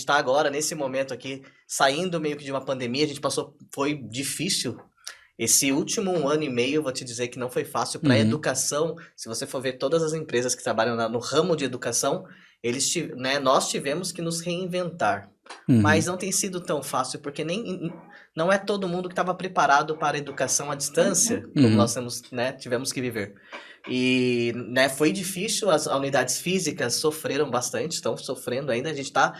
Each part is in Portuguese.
gente tá agora, nesse momento aqui, saindo meio que de uma pandemia, a gente passou, foi difícil. Esse último 1 ano e meio, eu vou te dizer que não foi fácil para a educação. Se você for ver todas as empresas que trabalham no ramo de educação, nós tivemos que nos reinventar. Mas não tem sido tão fácil, porque não é todo mundo que estava preparado para a educação à distância, como nós tivemos que viver. E foi difícil, as unidades físicas sofreram bastante, estão sofrendo ainda, a gente está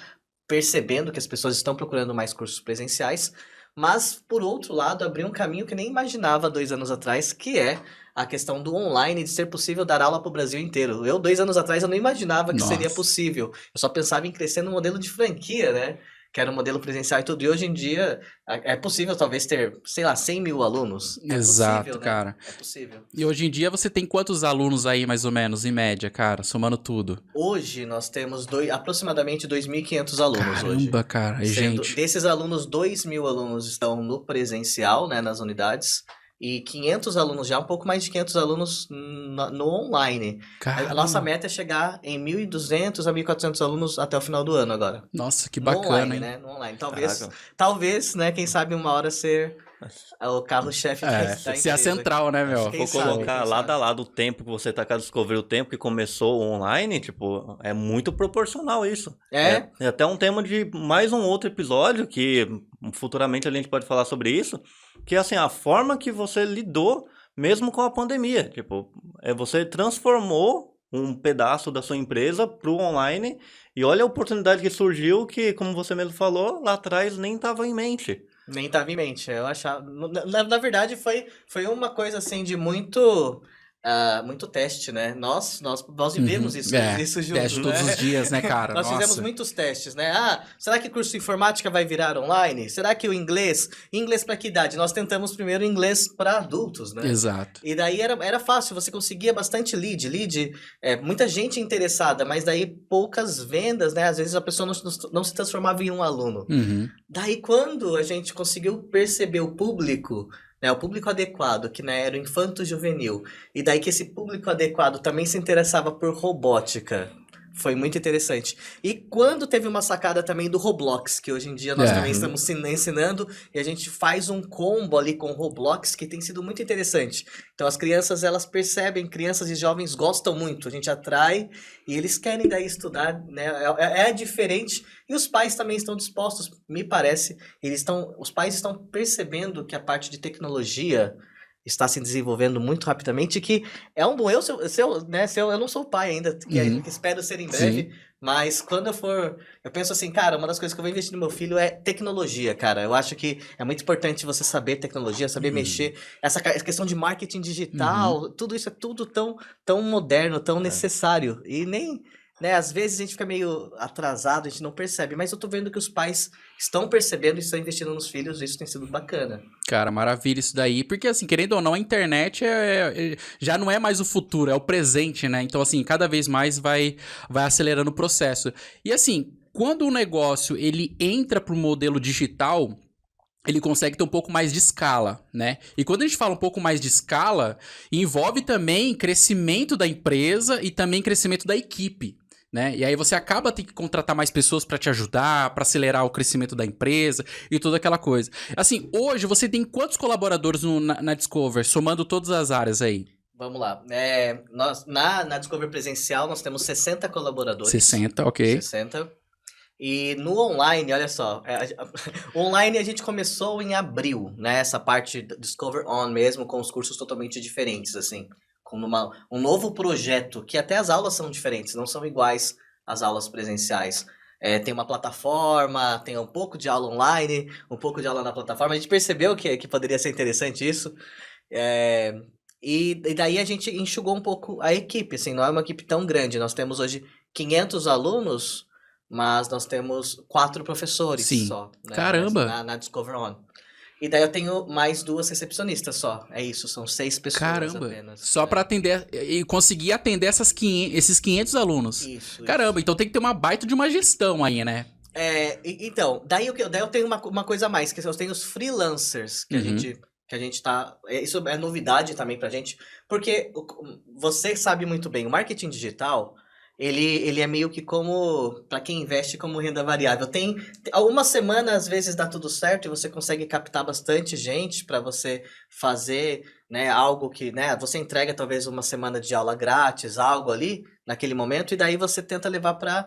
percebendo que as pessoas estão procurando mais cursos presenciais, mas, por outro lado, abriu um caminho que nem imaginava 2 anos atrás, que é a questão do online, de ser possível dar aula para o Brasil inteiro. 2 anos atrás, eu não imaginava que seria possível. Eu só pensava em crescer no modelo de franquia, né? Que era um modelo presencial e tudo. E hoje em dia, é possível talvez ter, sei lá, 100 mil alunos. Exato, possível, cara. Né? É possível. E hoje em dia você tem quantos alunos aí, mais ou menos, em média, cara, somando tudo? Hoje nós temos aproximadamente 2.500 alunos. Caramba, cara, gente. Desses alunos, 2.000 alunos estão no presencial, né, nas unidades. E 500 alunos já, um pouco mais de 500 alunos no online. Caramba. A nossa meta é chegar em 1.200 a 1.400 alunos até o final do ano agora. Nossa, que bacana, online, hein? Né? No online. Talvez, né, quem sabe uma hora ser o carro-chefe da empresa. Se a central, né, meu? Vou colocar lado a lado o tempo que você tá com a Discovery, o tempo que começou o online, tipo, é muito proporcional isso. É até um tema de mais um outro episódio, que futuramente a gente pode falar sobre isso, que é assim, a forma que você lidou mesmo com a pandemia. Tipo, você transformou um pedaço da sua empresa pro online e olha a oportunidade que surgiu que, como você mesmo falou, lá atrás nem estava em mente. Nem estava em mente. Eu achava. Na verdade, foi uma coisa assim de muito teste, né? Nós vivemos isso juntos. Teste todos os dias, né, cara? Nós fizemos muitos testes, né? Será que curso de informática vai virar online? Será que o inglês? Inglês para que idade? Nós tentamos primeiro inglês para adultos, né? Exato. E daí era fácil, você conseguia bastante lead, muita gente interessada, mas daí poucas vendas, né? Às vezes a pessoa não se transformava em um aluno. Daí quando a gente conseguiu perceber o público adequado, que era o infanto-juvenil, e daí que esse público adequado também se interessava por robótica. Foi muito interessante. E quando teve uma sacada também do Roblox, que hoje em dia nós também estamos ensinando, e a gente faz um combo ali com o Roblox, que tem sido muito interessante. Então as crianças, elas percebem, crianças e jovens gostam muito, a gente atrai, e eles querem daí estudar, né? É diferente, e os pais também estão dispostos, me parece, os pais estão percebendo que a parte de tecnologia está se desenvolvendo muito rapidamente, que é um bom... Eu não sou pai ainda, que espero ser em breve, mas quando eu penso assim, cara, uma das coisas que eu vou investir no meu filho é tecnologia, cara. Eu acho que é muito importante você saber tecnologia, saber mexer. Essa questão de marketing digital, tudo isso é tudo tão moderno, tão necessário. E nem... às vezes a gente fica meio atrasado, a gente não percebe, mas eu tô vendo que os pais estão percebendo e estão investindo nos filhos, e isso tem sido bacana. Cara, maravilha isso daí, porque assim, querendo ou não, a internet já não é mais o futuro, é o presente, né? Então assim, cada vez mais vai acelerando o processo. E assim, quando o negócio ele entra pro modelo digital, ele consegue ter um pouco mais de escala, né? E quando a gente fala um pouco mais de escala, envolve também crescimento da empresa e também crescimento da equipe, né? E aí você acaba tendo que contratar mais pessoas para te ajudar, para acelerar o crescimento da empresa e toda aquela coisa. Assim, hoje você tem quantos colaboradores na Discover, somando todas as áreas aí? Vamos lá. Nós, na Discover presencial, nós temos 60 colaboradores. 60, ok. 60. E no online, olha só, online a gente começou em abril, né? Essa parte do Discover On mesmo, com os cursos totalmente diferentes, assim. Com um novo projeto, que até as aulas são diferentes, não são iguais às aulas presenciais. Tem uma plataforma, tem um pouco de aula online, um pouco de aula na plataforma. A gente percebeu que poderia ser interessante isso. E daí a gente enxugou um pouco a equipe, assim, não é uma equipe tão grande. Nós temos hoje 500 alunos, mas nós temos 4 professores só. Né? Caramba! Na Discover On. E daí eu tenho mais 2 recepcionistas só. É isso, são 6 pessoas. Caramba, apenas. Só para atender e conseguir atender esses 500 alunos. Isso. Caramba, então tem que ter uma baita de uma gestão aí, né? Então, daí eu tenho uma coisa a mais, que eu tenho os freelancers que a gente tá... Isso é novidade também pra gente, porque você sabe muito bem, o marketing digital Ele é meio que como, para quem investe como renda variável. Tem algumas semanas, às vezes dá tudo certo e você consegue captar bastante gente para você fazer, né, algo que, né, você entrega talvez uma semana de aula grátis, algo ali naquele momento, e daí você tenta levar para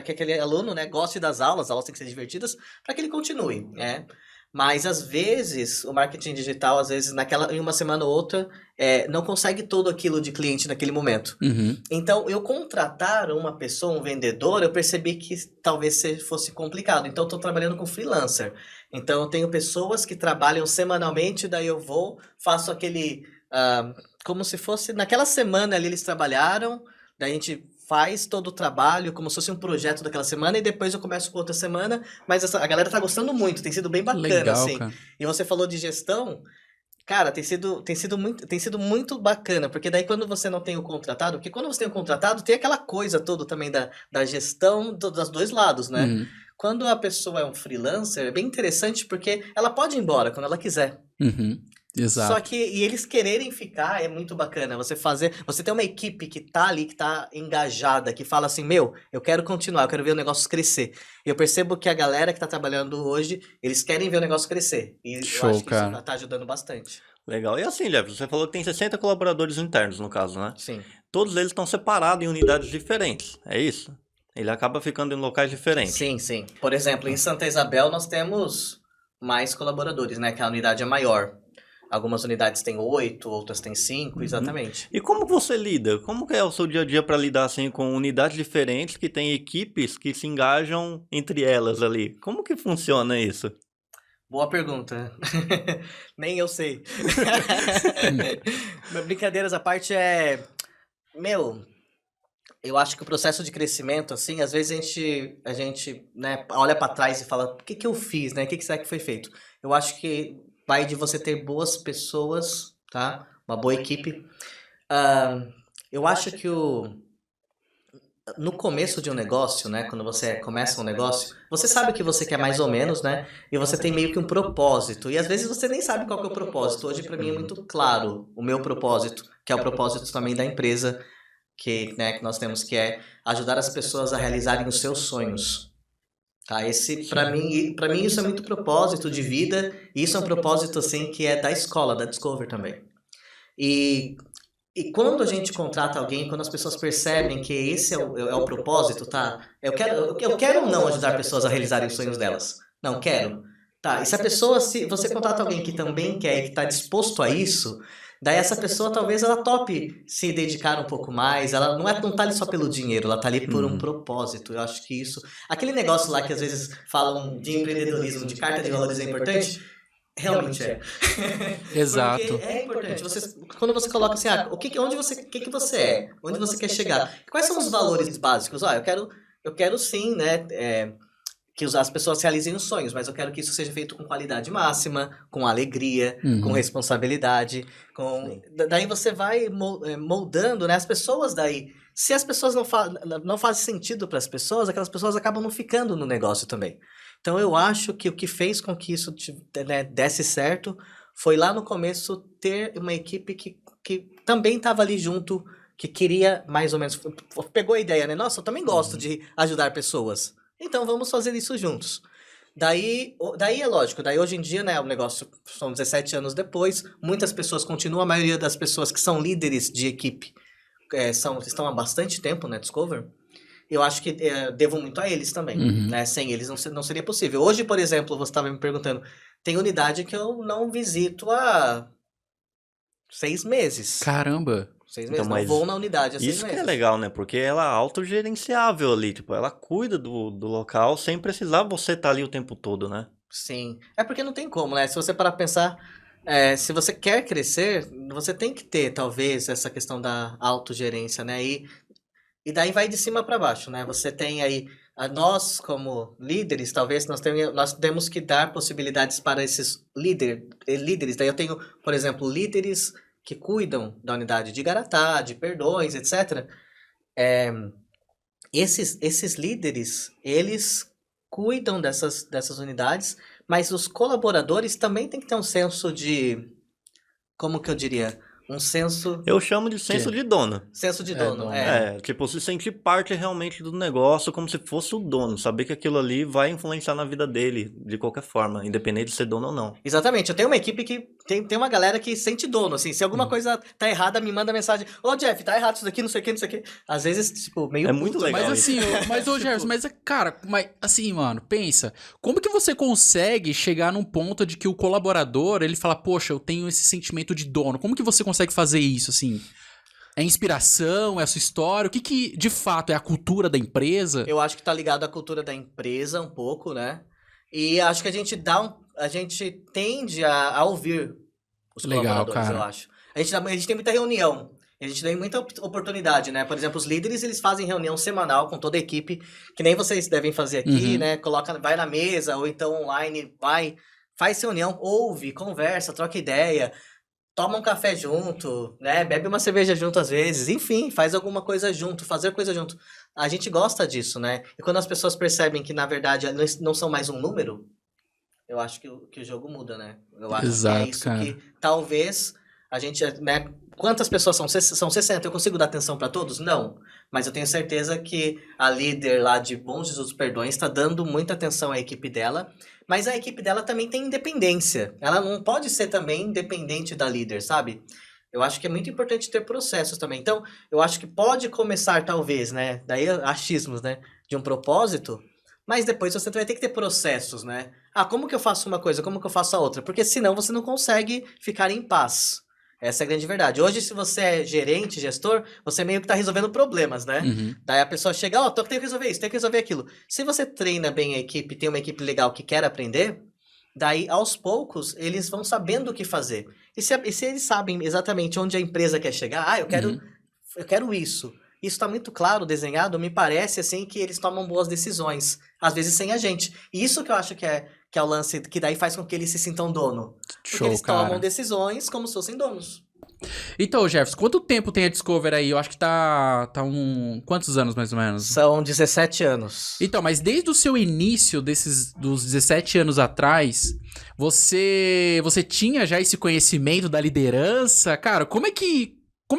que aquele aluno, né, goste das aulas, as aulas têm que ser divertidas, para que ele continue, né? Mas às vezes o marketing digital, às vezes em uma semana ou outra, não consegue todo aquilo de cliente naquele momento. Uhum. Então, eu contratar uma pessoa, um vendedor, eu percebi que talvez fosse complicado. Então, eu estou trabalhando com freelancer. Então, eu tenho pessoas que trabalham semanalmente, daí eu faço aquele... como se fosse... Naquela semana ali eles trabalharam, daí a gente faz todo o trabalho como se fosse um projeto daquela semana e depois eu começo com outra semana, mas a galera tá gostando muito, tem sido bem bacana, Legal, assim. cara. E você falou de gestão... Cara, tem sido muito bacana, porque daí quando você não tem o contratado, porque quando você tem o contratado, tem aquela coisa toda também da gestão dos dois lados, né? Uhum. Quando a pessoa é um freelancer, é bem interessante porque ela pode ir embora quando ela quiser. Uhum. Exato. Só que, e eles quererem ficar é muito bacana. Você tem uma equipe que tá ali, que tá engajada, que fala assim, eu quero continuar, eu quero ver o negócio crescer. E eu percebo que a galera que tá trabalhando hoje, eles querem ver o negócio crescer. E Show, eu acho que cara. isso tá ajudando bastante. Legal. E assim, Jeff, você falou que tem 60 colaboradores internos, no caso, né? Sim. Todos eles estão separados em unidades diferentes, é isso? Ele acaba ficando em locais diferentes. Sim, sim. Por exemplo, em Santa Isabel nós temos mais colaboradores, né? Que a unidade é maior. Algumas unidades têm 8, outras têm 5, exatamente. E como você lida? Como que é o seu dia a dia para lidar assim com unidades diferentes que têm equipes que se engajam entre elas ali? Como que funciona isso? Boa pergunta. Nem eu sei. Brincadeiras à parte eu acho que o processo de crescimento, assim, às vezes a gente, né, olha para trás e fala, o que que eu fiz, né? O que será que foi feito? Eu acho que vai de você ter boas pessoas, tá? Uma boa equipe. Eu acho que no começo de um negócio, né, quando você começa um negócio, você sabe o que você quer mais ou menos, né, e você tem meio que um propósito, e às vezes você nem sabe qual que é o propósito. Hoje para mim é muito claro o meu propósito, que é o propósito também da empresa que nós temos, que é ajudar as pessoas a realizarem os seus sonhos. Tá, esse para mim isso é muito propósito de vida, e isso é um propósito assim que é da escola, da Discover também. E quando a gente contrata alguém, quando as pessoas percebem que esse é o propósito, tá? Eu quero ou não ajudar pessoas a realizarem os sonhos delas? Não, quero. Tá, e se você contrata alguém que também quer e que está disposto a isso, daí essa pessoa talvez ela tope se dedicar um pouco mais, ela não tá ali só pelo dinheiro, ela tá ali por um propósito. Eu acho que isso... Aquele negócio lá que às vezes falam de empreendedorismo, de carta de valores é importante... Realmente é. Exato. Porque é importante. Quando você coloca assim, o que você é? Onde você quer chegar? Quais são os valores básicos? Eu quero sim, né? Que as pessoas realizem os sonhos, mas eu quero que isso seja feito com qualidade máxima, com alegria, com responsabilidade, daí você vai moldando, né? As pessoas daí. Se as pessoas não fazem sentido para as pessoas, aquelas pessoas acabam não ficando no negócio também. Então eu acho que o que fez com que isso, né, desse certo foi lá no começo ter uma equipe que também estava ali junto, que queria mais ou menos, pegou a ideia, né? Nossa, eu também gosto de ajudar pessoas. Então vamos fazer isso juntos. Daí é lógico, daí hoje em dia, né, o negócio são 17 anos depois, muitas pessoas continuam, a maioria das pessoas que são líderes de equipe estão há bastante tempo na Discover. Eu acho que devo muito a eles também, né? Sem eles não seria possível. Hoje, por exemplo, você estava me perguntando, tem unidade que eu não visito há 6 meses. Caramba! 6 meses, então, não vou na unidade há 6 meses. Isso que é legal, né? Porque ela é autogerenciável ali, tipo, ela cuida do local sem precisar você estar ali o tempo todo, né? Sim, é porque não tem como, né? Se você parar pra pensar, se você quer crescer, você tem que ter, talvez, essa questão da autogerência, né? E daí vai de cima para baixo, né? Você tem aí, nós como líderes, talvez nós temos que dar possibilidades para esses líderes. Daí eu tenho, por exemplo, líderes que cuidam da unidade de Garatá, de Perdões, etc. Esses líderes, eles cuidam dessas unidades, mas os colaboradores também têm que ter um senso de, como que eu diria, Um senso... Eu chamo de senso de dono. Senso de dono, Tipo, se sentir parte realmente do negócio como se fosse o dono. Saber que aquilo ali vai influenciar na vida dele, de qualquer forma, independente de ser dono ou não. Exatamente. Eu tenho uma equipe que tem uma galera que sente dono, assim. Se alguma coisa tá errada, me manda mensagem. Ô, Jeff, tá errado isso daqui, não sei o que, não sei o que. Às vezes, tipo, meio... É muito legal. Mas assim, ô Gerson, cara, assim, mano, pensa. Como que você consegue chegar num ponto de que o colaborador, ele fala, poxa, eu tenho esse sentimento de dono. Como que você consegue fazer isso, assim? É inspiração? É a sua história? O que de fato é a cultura da empresa? Eu acho que tá ligado à cultura da empresa um pouco, né? E acho que a gente tende a ouvir os colaboradores, cara. eu acho. A gente tem muita reunião. A gente tem muita oportunidade, né? Por exemplo, os líderes, eles fazem reunião semanal com toda a equipe, que nem vocês devem fazer aqui, né? Vai na mesa, ou então online, faz reunião, ouve, conversa, troca ideia, toma um café junto, né? Bebe uma cerveja junto às vezes, enfim, faz alguma coisa junto, fazer coisa junto. A gente gosta disso, né? E quando as pessoas percebem que, na verdade, não são mais um número, eu acho que o jogo muda, né? Eu acho que é isso, cara. Que talvez a gente, né? Quantas pessoas são? São 60. Eu consigo dar atenção para todos? Não. Mas eu tenho certeza que a líder lá de Bom Jesus Perdões está dando muita atenção à equipe dela. Mas a equipe dela também tem independência. Ela não pode ser também independente da líder, sabe? Eu acho que é muito importante ter processos também. Então, eu acho que pode começar, talvez, né? Daí achismos, né? De um propósito. Mas depois você vai ter que ter processos, né? Como que eu faço uma coisa? Como que eu faço a outra? Porque senão você não consegue ficar em paz. Essa é a grande verdade. Hoje, se você é gerente, gestor, você meio que tá resolvendo problemas, né? Daí a pessoa chega, tenho que resolver isso, tenho que resolver aquilo. Se você treina bem a equipe, tem uma equipe legal que quer aprender, daí, aos poucos, eles vão sabendo o que fazer. E se eles sabem exatamente onde a empresa quer chegar, eu quero isso. Isso tá muito claro, desenhado, me parece, assim, que eles tomam boas decisões. Às vezes sem a gente. E isso que eu acho que é o lance, que daí faz com que eles se sintam dono. Porque eles tomam decisões como se fossem donos. Então, Jefferson, quanto tempo tem a Discover aí? Eu acho que tá quantos anos, mais ou menos? São 17 anos. Então, mas desde o seu início, dos 17 anos atrás, você tinha já esse conhecimento da liderança? Cara, como é que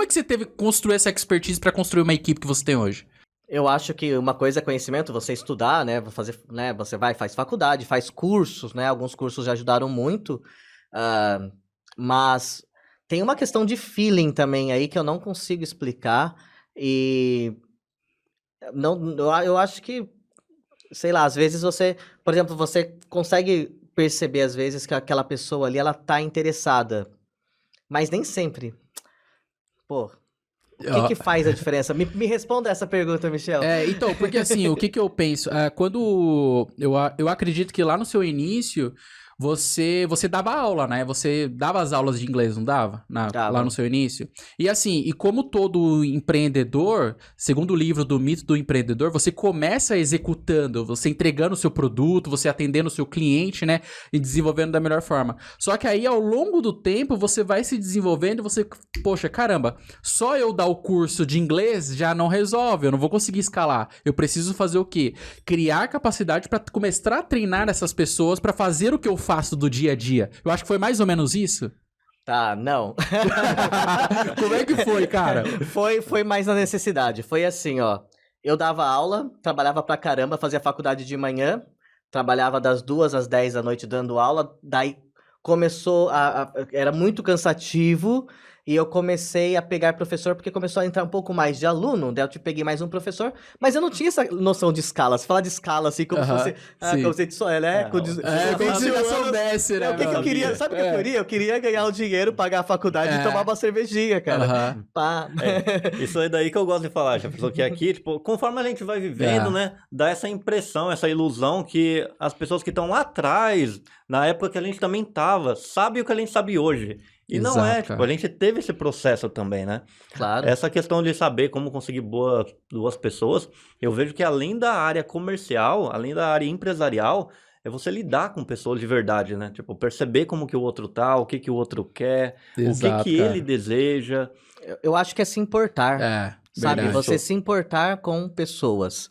você teve que construir essa expertise para construir uma equipe que você tem hoje? Eu acho que uma coisa é conhecimento, você estudar, né? Você faz faculdade, faz cursos, né? Alguns cursos já ajudaram muito. Mas tem uma questão de feeling também aí que eu não consigo explicar. E eu acho que, sei lá, às vezes por exemplo, você consegue perceber às vezes que aquela pessoa ali, ela tá interessada. Mas nem sempre. Pô... O que faz a diferença? Me responda essa pergunta, Michel. Então, porque assim, o que eu penso? Quando eu acredito que lá no seu início, você dava aula, né? Você dava as aulas de inglês, não dava? Lá no seu início. E assim, e como todo empreendedor, segundo o livro do Mito do Empreendedor, você começa executando, você entregando o seu produto, você atendendo o seu cliente, né? E desenvolvendo da melhor forma. Só que aí, ao longo do tempo, você vai se desenvolvendo e você... Poxa, caramba, só eu dar o curso de inglês já não resolve, eu não vou conseguir escalar. Eu preciso fazer o quê? Criar capacidade para começar a treinar essas pessoas para fazer o que eu faço do dia a dia. Eu acho que foi mais ou menos isso. Tá, não. Como é que foi, cara? Foi mais na necessidade. Foi assim, ó. Eu dava aula, trabalhava pra caramba, fazia faculdade de manhã, trabalhava das 2 às 10 da noite dando aula, daí começou era muito cansativo, e eu comecei a pegar professor, porque começou a entrar um pouco mais de aluno, daí eu peguei mais um professor, mas eu não tinha essa noção de escala. Você fala de escala, assim, como se fosse... conceito só, né? Como se já soubesse, né? O que eu queria? Sabe o que eu queria? Eu queria ganhar o dinheiro, pagar a faculdade e tomar uma cervejinha, cara. Pá. Isso é daí que eu gosto de falar, já pensou que aqui, tipo, conforme a gente vai vivendo, né, dá essa impressão, essa ilusão que as pessoas que estão lá atrás, na época que a gente também tava, sabem o que a gente sabe hoje. E não é, tipo, a gente teve esse processo também, né? Claro. Essa questão de saber como conseguir boas pessoas, eu vejo que além da área comercial, além da área empresarial, é você lidar com pessoas de verdade, né? Tipo, perceber como que o outro tá, o que o outro quer, o que ele deseja. Eu acho que é se importar, sabe? Verdade. Você se importar com pessoas.